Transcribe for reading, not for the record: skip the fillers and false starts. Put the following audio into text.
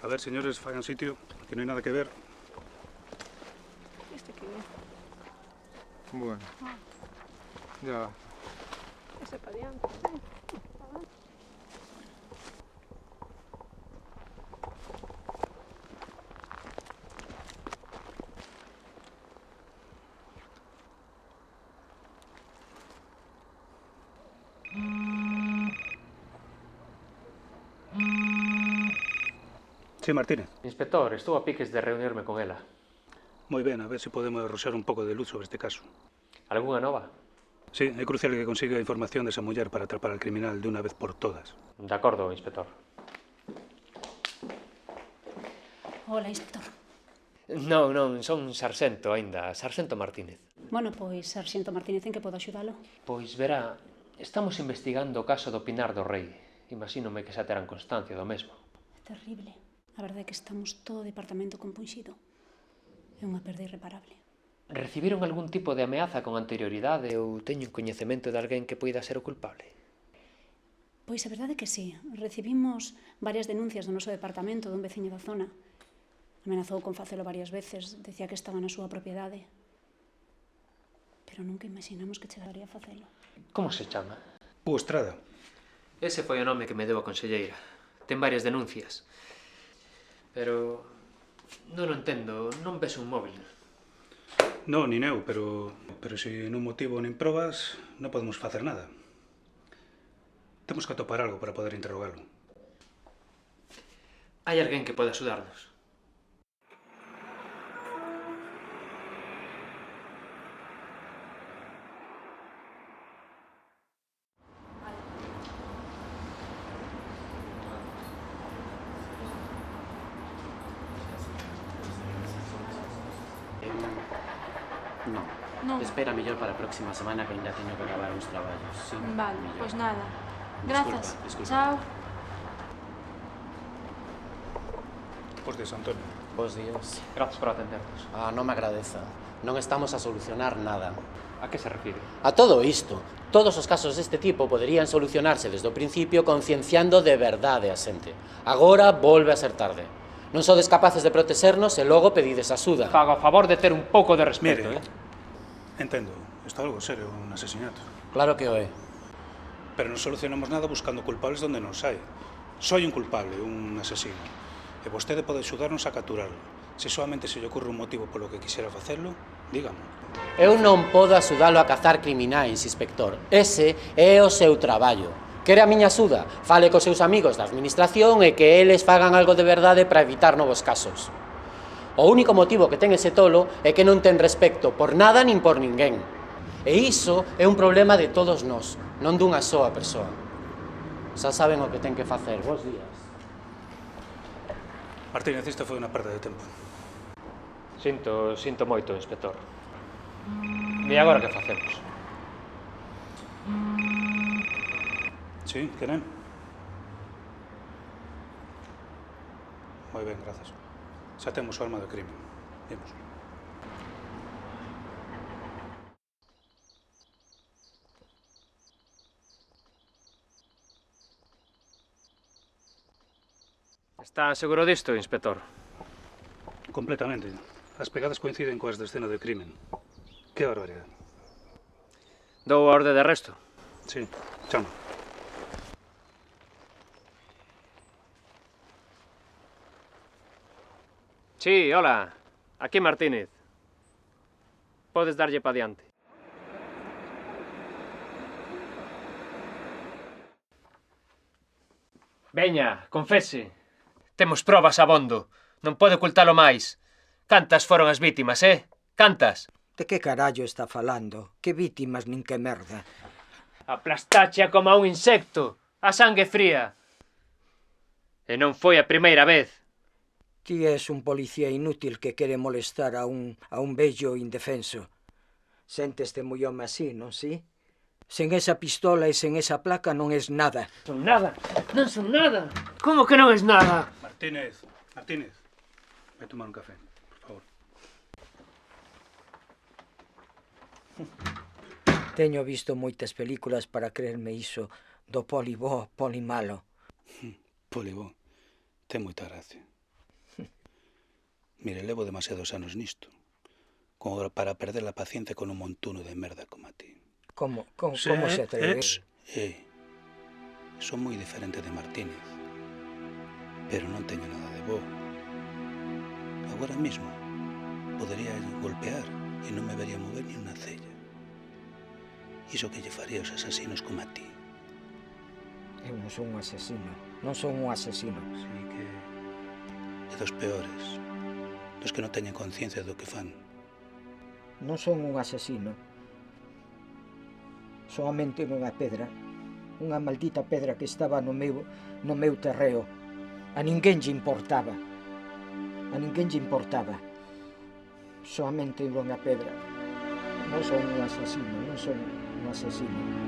A ver, señores, fagan sitio, que no hay nada que ver. Este que ve. Bueno. Ya. Ese para adiante. Sí, Martínez. Inspector, estou a piques de reunirme con ela. Moi ben, a ver se podemos arroxar un pouco de luz sobre este caso. Algunha nova? Sí, é crucial que consiga a información desa muller para atrapar al criminal de unha vez por todas. De acordo, inspector. Hola, inspector. Non, son sarxento aínda, sarxento Martínez. Bueno, pois, sarxento Martínez, en que podo axudalo? Pois verá, estamos investigando o caso do Pinar do Rei. Imagínome que xa terán constancia do mesmo. É terrible. A verdade é que estamos todo o departamento compunxido. É unha perda irreparable. Recibiron algún tipo de ameaza con anterioridade ou teñen coñecemento de alguén que poida ser o culpable? Pois a verdade é que sí. Recibimos varias denuncias do noso departamento dun veciño da zona. Amenazou con facelo varias veces. Decía que estaba na súa propiedade. Pero nunca imaginamos que chegaría a facelo. Como se chama? Estrada. Ese foi o nome que me deu a conselleira. Ten varias denuncias. Pero non o entendo, non ves un móvil. No, nin eu, pero se non motivo nin probas, non podemos facer nada. Temos que atopar algo para poder interrogalo. Hai alguén que pode axudarnos. Non. Espera mellor para a próxima semana que ainda teño que acabar uns traballos. Sí, Vale, mellor. pois nada. Grazas. Disculpa. Chao. Bos días, Antonio. Bos días. Grazas por atendernos. Non me agradeza. Non estamos a solucionar nada. A que se refire? A todo isto. Todos os casos deste tipo poderían solucionarse desde o principio concienciando de verdade a xente. Agora volve a ser tarde. Non sodes capaces de protexernos e logo pedides axuda. Fago a favor de ter un pouco de respeto, Mire, entendo, isto é algo serio, un asesinato. Claro que o é. Pero non solucionamos nada buscando culpables onde non hai. Soy un culpable, un asesino. E vostede pode axudarnos a capturarlo. Se solamente se lle ocurre un motivo polo que quixera facelo, dígamo. Eu non podo axudalo a cazar criminais, inspector. Ese é o seu traballo. Quere a miña axuda? Fale cos seus amigos da administración e que eles fagan algo de verdade para evitar novos casos. O único motivo que ten ese tolo é que non ten respecto por nada nin por ninguén. E iso é un problema de todos nós, non dunha soa persoa. Xa saben o que ten que facer. Bos días. Martínez, isto foi unha perda de tempo. Sinto moito, inspector. E agora que facemos? Sí, queren? Moi ben, grazas. Xa temos o arma do crime. Vimos. Está seguro disto, inspector? Completamente. As pegadas coinciden coas da escena do crimen. Que barbaridade. Dou a orde de arresto. Sí, chama. Sí, hola. Aquí Martínez. Podes darlle pa diante. Veña, confese. Temos probas abondo. Non pode ocultalo máis. Cantas foron as vítimas, Cantas? De que carallo está falando? Que vítimas nin que merda? Aplastacha como a un insecto. A sangue fría. E non foi a primeira vez. Ti és un policía inútil que quere molestar a un vello indefenso. Sénteste moi home así, non si? Sen esa pistola e sen esa placa non és nada. Son nada. Non son nada. Como que non es nada? Martínez, vai tomar un café, por favor. Teño visto moitas películas para creerme iso do poli bo, poli malo. Poli bo, ten moita gracia. Mire, levo demasiados anos nisto, como para perder a paciencia con un montuno de merda como a ti. Como se atreve? Son moi diferente de Martínez, pero non teño nada de bo. Agora mesmo podería golpear e non me vería mover ni unha cella. Iso que lle faría aos asasinos como a ti. Eu non son un asesino. Non son un asesino. Sí que... E dos peores, dos que non teñen conciencia do que fan. Non son un asesino. Solamente unha pedra. Unha maldita pedra que estaba no meu terreo. A ninguén lle importaba. A ninguén lle importaba. Solamente unha pedra. Non son un asesino, non son un asesino.